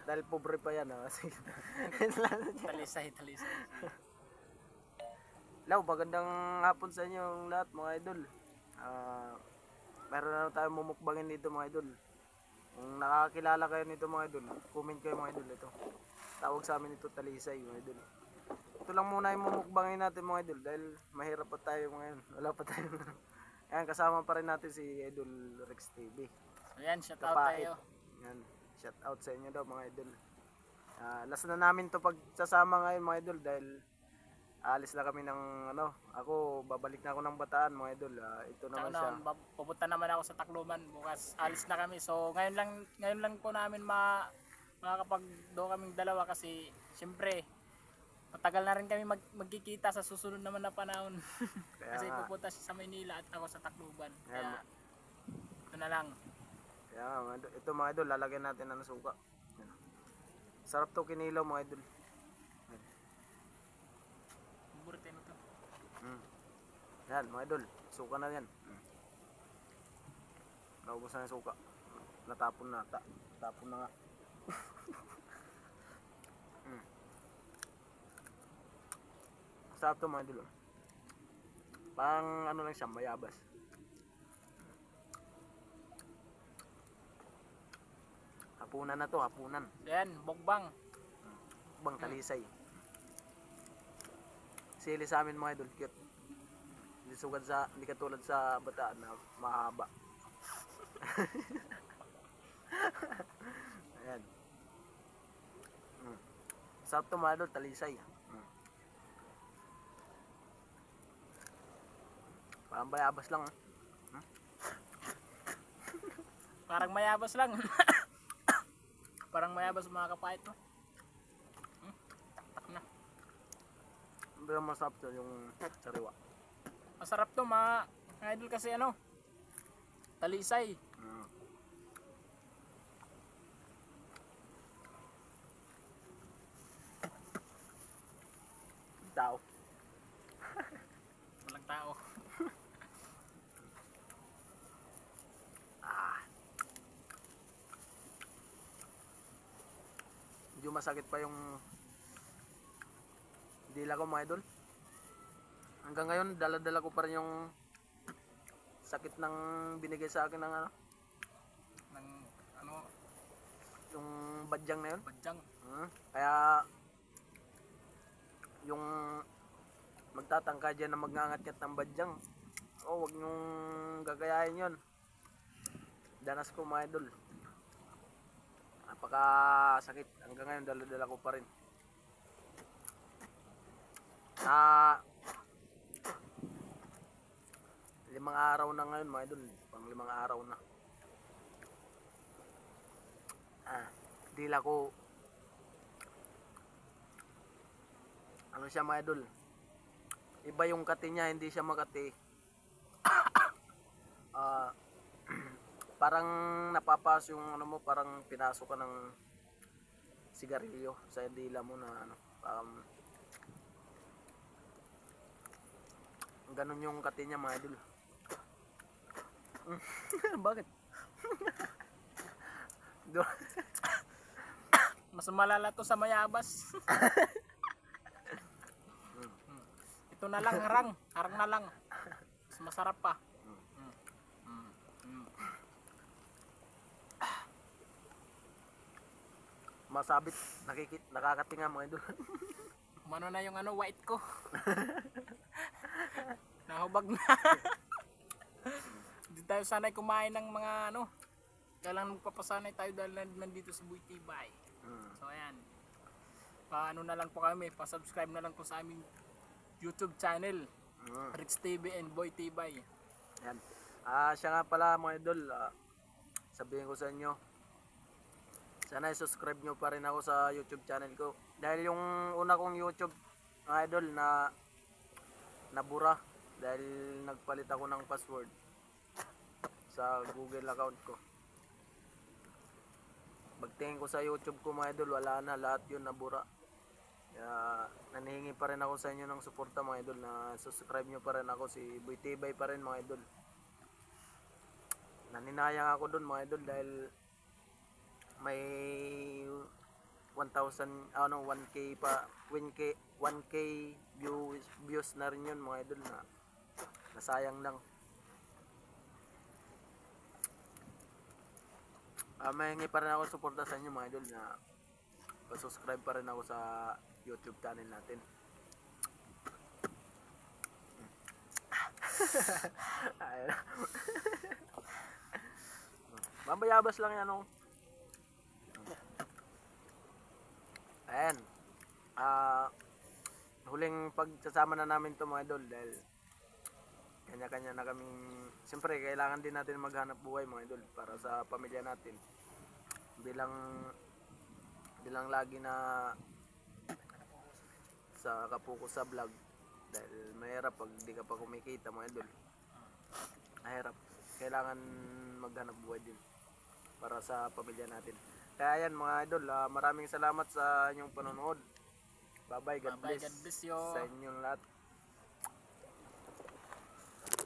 Dahil pobre pa yan. Talisay. Law, magandang hapon sa inyo lahat mga idol. Meron na tayong mumukbangin dito mga idol. Kung nakakilala kayo nito mga idol, comment kayo mga idol. Ito, tawag sa amin ito talisay mga idol. Ito lang muna yung mumukbangin natin mga idol dahil mahirap pa tayo ngayon. Wala pa tayo. Ayan, kasama pa rin natin si Idol Rex TV. Ayan, shout out Kapait. tayo. Yan, shout out sa inyo daw mga idol. Last na namin to pagsasama ngayon mga idol dahil alis na kami ng ako babalik na ako ng Bataan mga idol. Ito naman siya. Pupunta naman ako sa Tacloban bukas. Alis na kami. So ngayon lang po namin makakapag do kaming dalawa kasi siyempre matagal na rin kami magkikita sa susunod naman na panahon. Kasi pupunta siya sa Maynila at ako sa Tacloban. Kaya ito na lang. Ito mga idol, lalagyan natin ng suka. Yan. Sarap to kinilaw mga idol. Paborito mo to. Yan mga idol, suka na yan. Naubos na yung suka. Natapon na. Tapon na nga. Sarap to mga idol. Pang lang siya, mayabas. Hapunan na to, hapunan. Ayan, bokbang. Bang talisay. Sili sa amin mga idol, cute. Hindi katulad sa Bataan na mahaba. Ayan. Sarap to mga idol, talisay. Parang bayabas lang. Parang mayabas lang. Parang mayabas mga kapait to. Tak na. Pero masarap to yung sariwa. Masarap to mga idol kasi talisay. Tao. Walang tao. Medyo masakit pa yung dila ko mga idol. Hanggang ngayon dala-dala ko pa rin yung sakit ng binigay sa akin ng yung badyang na yun. Badyang. Kaya yung magtatangka dyan na magngangat-ngat ng badyang, wag nyong gagayahin yun. Danas ko mga idol. Napaka sakit. Hanggang ngayon dala-dala ko pa rin. 5 araw na ngayon mga idol. Pang 5 araw na. Dila ko siya mga idol. Iba yung kati niya, hindi siya makati. Parang napapas yung parang pinasok ka ng sigarilyo sa dila mo na ganun yung kati niya mga idol. Bakit? Mas malala to sa mayabas. Ito na lang, harang na lang. Mas masarap pa. Masabit, nakakatinga mga idol. Mano na yung white ko. Nahubag na. Hindi tayo sanay kumain ng mga kaya lang magpapasanay tayo dahil nandito si Boy Tibay. So ayan. Paano na lang po kami, pa-subscribe na lang po sa aming YouTube channel. Rex TV and Boy Tibay. Yan. Siya nga pala mga idol, sabihin ko sa inyo, sana i-subscribe nyo pa rin ako sa YouTube channel ko. Dahil yung una kong YouTube mga idol na nabura dahil nagpalit ako ng password sa Google account ko. Pagtingin ko sa YouTube ko mga idol, wala na, lahat yun nabura. Kaya nanihingi pa rin ako sa inyo ng suporta mga idol, na subscribe nyo pa rin ako, si Boy Tibay pa rin mga idol. Naninayang ako dun mga idol dahil may 1,000 ano 1k pa 1k views na rin yun mga idol na nasayang lang. Mahingi pa rin ako suporta sa inyo mga idol na pa-subscribe pa rin ako sa YouTube channel natin. Ayun. Mabayabas lang yan oh. Ayan. Huling pagsasama na namin to mga idol dahil kanya-kanya na kaming, siyempre kailangan din natin maghanap buhay mga idol para sa pamilya natin. Bilang lagi na sa kapokus sa vlog dahil mahirap pag di ka pa kumikita mga idol. Mahirap. Kailangan maghanap buhay din para sa pamilya natin. Kaya yan mga idol, maraming salamat sa inyong panonood. Bye bye, God Bye-bye, bless God bless you. sa inyong lahat.